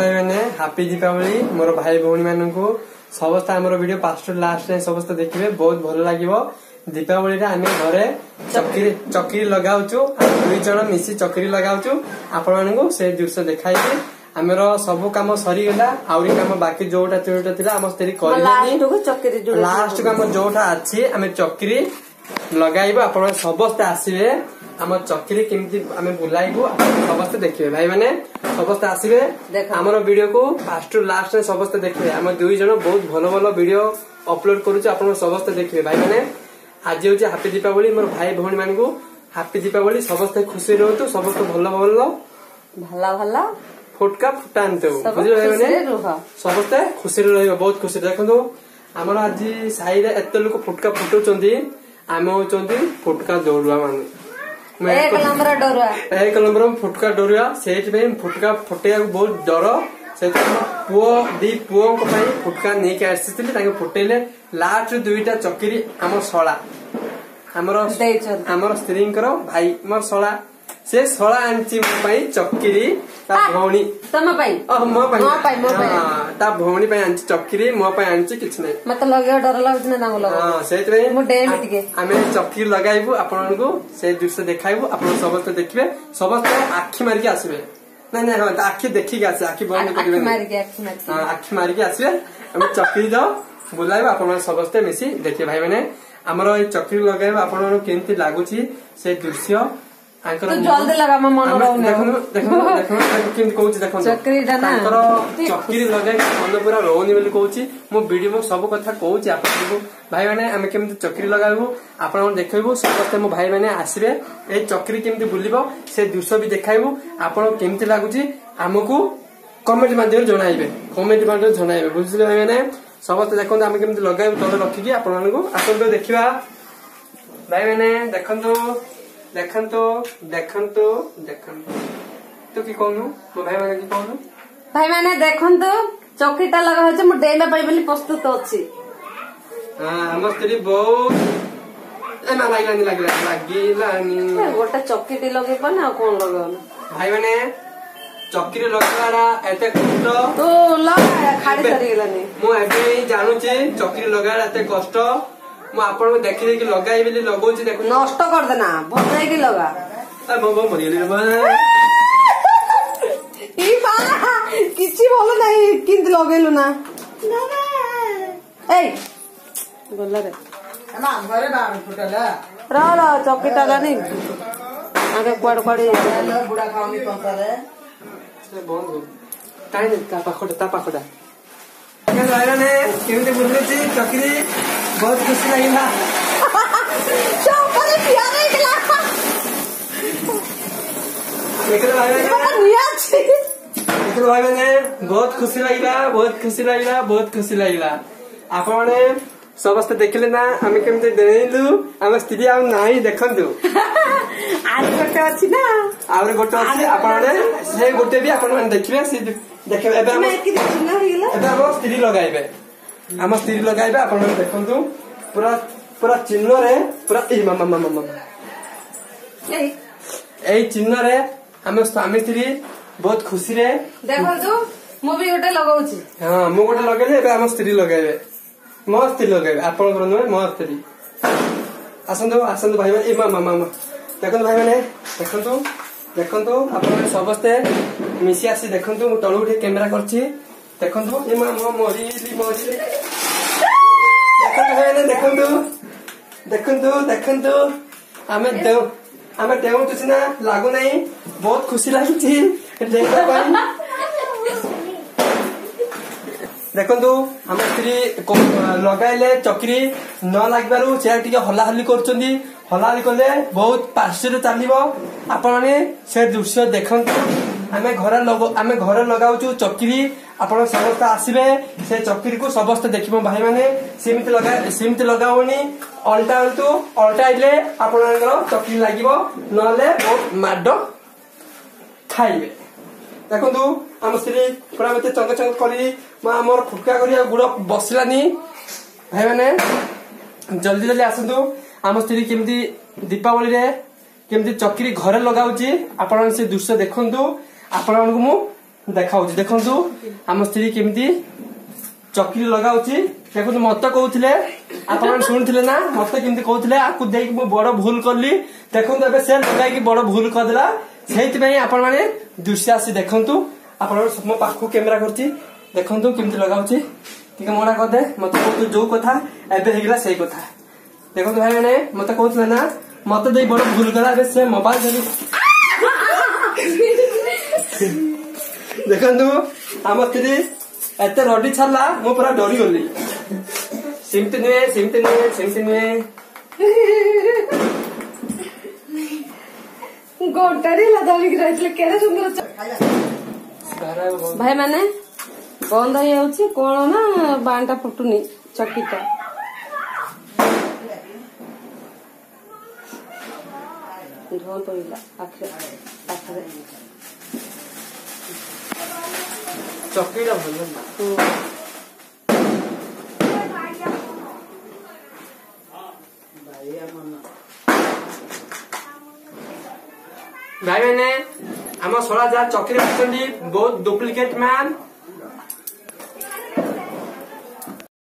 भाई मैंने हापी दीपावली मोर भाई भौणी मान को समस्त आम वीडियो फास्ट लास्ट समस्त देखिए बहुत भल लगे। दीपावली रे आम घरे चक्री लगाऊ दुई जन मिसी चक्री लगाऊ आपण मानू से दृश्य देखाई आमर सब कम सरीगला आहरी कम बाकी जोटा जोटा थिला आम स्त्री कर लास्ट कम जोटा अच्छी आम चक्री लगाइबो आपण समस्त आसीबे आम चक्री केमती आम बुलाइबू समस्त देखिए भाई मैंने समस्त आसबे आमर वीडियो को फास्ट लास्ट समस्त देखिए आम दुई जन बहुत भल भल वीडियो अपलोड करूँ समस्त देखिए भाई मैंने आज हूँ हापी दीपावली मोर भाई भौणी मान को हापी दीपावली समस्त खुशी रुहतु समस्त भल भल भला भला फुटका फुटाते बुझे भाई मैंने समस्त खुशी रही बहुत खुशी देखो आमर आज साई एत लोक फुटका फुटाऊँ आम होती फुटका दौड़ुआ मान एक नंबर फुटका डरुआ से फुटका फुटे बहुत डर से पुओ दी पुओं फुटका नहीं आसी फुटेले लास्ट दुईटा चक्री आम शला आमर स्त्री भाई मोर शला से शला आनी चक्री भौणी ता भौणी चक्री मो आनी कि मत लगे डर लगे आम चक्री लगाइबू आपण को से दृश्य देखाइबू आप समस्त देखिए समस्त आखि मारिक आसबे ना ना हाँ आखि देखिक आसे आखि बंद कर आखि मारिक आसबे आम चक्री जाओ बुलाइब आप समस्ते मिसी देखिए भाई मैंने आमर चक्री लगाइब आपण केमती लगुच से दृश्य जल्दी लगा चक्री लगे मन पूरा रोनी बोली कहूँ मो वीडियो सब कथा कहूँ आपको भाई मैंने आम केमती चक्री लगाइबू आप देखू समस्त मो भाई मैंने आसबे ए चक्री केमती बुलिबो से दृश्य भी देखाइबू आपण केमती लगुच आमको कमेंट माध्यम जनइबे कमेंट माध्यम जनइबे बुझे भाई मैंने समस्त देखते आम केमती लगाइबू तले रखिकी आपको आसतु देखा भाई मैंने देखंतु देखंतु देखंतु देखंतु तू की कहनु मो भाई माने की कहनु भाई माने देखंतु चौकीटा लगा होचे मु डेला पाई बोली प्रस्तुत अछि हां हम स्त्री बहुत ए ना लागिलानी गोटा चौकीटी लगे पर ना कोन लगाव भाई माने चक्री लगाड़ा एते कष्ट तो लगा खाड़ी सरी गेलानी मु एबे जानू छी चक्री लगाड़ा एते कष्ट मु आपन को देखि देखि लगाई बेली लगौची देखो नष्ट कर देना भजाई की लगा ए मो मरियली ई बा किछि बोलो नाही किंत लगेलु ना ए बोला रे ना घरे बाहर फुटला रा चौकीटा गानी आगे क्वाड बुढ़ा खाओनी पंसारे से बंद ताई ता पाखोटा ने केमते बुझले छी चक्री बहुत खुशी लगिला चौपरे प्यारे गेला देखो भाई मैंने बहुत खुशी लगिला बहुत खुशी लगिला आपने समस्त देखले ना आम केमते देलु आम स्थिति आ नाही देखंतु आज गोटे अछि ना आउर गोटे अछि आपने से गोटे भी आपन देखिबे से देखबे एबे हम स्त्री लगाइबे आम स्त्री लगाइबे आपन देखंतु पूरा पूरा चिन्ह रे पूरा ए मामा ए चिन्ह रे हम स्वामी स्त्री बहुत खुशी रे देखंतु मु भी गोटे लगाउची हां मु गोटे लगाइले एबे हम स्त्री लगाइबे मो स्त्री लगाइबे आपन कर न मो स्त्री आसंदो भाई ए मामा देखंतु भाई माने देखंतु आपन समस्ते मिसी आसी देखंतु मु तळु उठे कैमरा करछि देखंतु ए मामा मरिली देखंतु आमे देउ तुसिना लागु नाही बहुत खुशी लागिछि देखंतु हम स्त्री लगाइले चक्री न लागबारु से टिके हलाहली करचंदी हलाहली करले बहुत पार्श्व चलिबो आपने से दृश्य देखंतु आमे घर लगाउछु चक्री आपण समस्त आसबे से चक्री को समस्त देखिबो भाई माने सेमिति लगाओनी अल्टा आइले आपनकर चक्री लागिबो नले बहुत माडो खाइबे देखंतु हम स्त्री पूरा मते चंग करी मा मोर फुटका करिया गुड़ बसलानी भाई माने जल्दी आसंतु हम स्त्री केमती दीपावली रे केमती चक्री घरे लगाउची आपण से दृश्य देखंतु आपण मु देखा देखु आम स्त्री केमी चक्री लगाऊची देखो मत कहते आप शुणुले ना मत केमी कहते आपको देख बड़ भूल कली देखो से लगे बड़ भूल करदेला से आपण मैंने दृश्य आसी देखु आप मो पाख कैमेरा करती देखु केमी लगाऊची मना करदे मत कहतु जो कथा एवं से कथा देखो भाई मैंने मत कहते ना मत दे बड़ भूल कला से मोबाइल धरी देखु आम स्त्री एत रडी छाला मो पूरा डरी गली सेमती नुहे सेमती नुहे सेमती नुहे भाई मैंने बंद हो कौन ना बाणटा फुटुनी चकीटा ढोल पड़ा पाखे चक्रीटा भल भाई मैंने आम शोला जहाँ चक्री बहुत डुप्लिकेट मैन